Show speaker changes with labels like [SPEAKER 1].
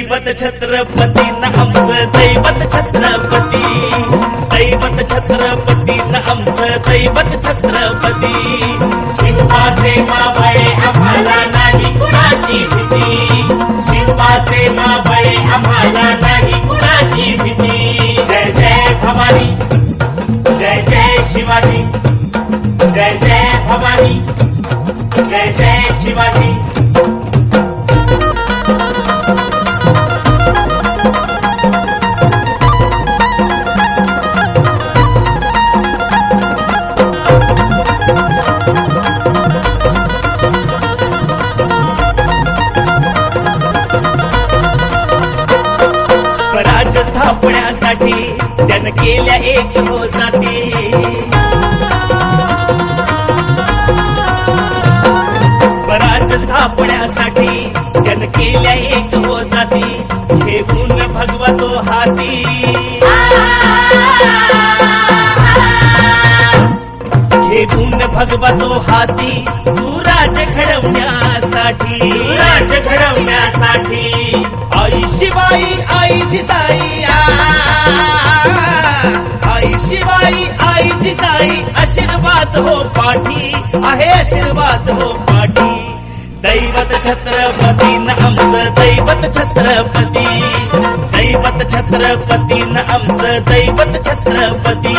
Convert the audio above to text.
[SPEAKER 1] दैवत छत्रपती न आमचं दैवत छत्रपती, दैवत छत्रपती न आमचं दैवत छत्रपती.
[SPEAKER 2] शिवबाचे मावळे आम्हाला नाही कुणाची भीती, शिवबाचे मावळे आम्हाला नाही कुणाची भीती. जय जय भवानी, जय जय शिवाजी, जय जय भवानी, जय जय शिवाजी.
[SPEAKER 1] स्वराज्य स्थापण्यासाठी त्यानं केल्या एक हो जाती, स्वराज्य स्थापण्यासाठी त्यानं केल्या एक हो जाती. घेऊन भगवा तो हाती, घेऊन भगवा तो हाती. सुराज घडवण्यासाठी,
[SPEAKER 2] राज घडवण्यासाठी.
[SPEAKER 1] आई शिवाई आई जिजाई, आई शिवाई आई जिजाई. आशीर्वाद हो पाठी, आहे आशीर्वाद हो पाठी. दैवत छत्रपती न आमचं दैवत छत्रपती, दैवत छत्रपती न आमचं दैवत छत्रपती.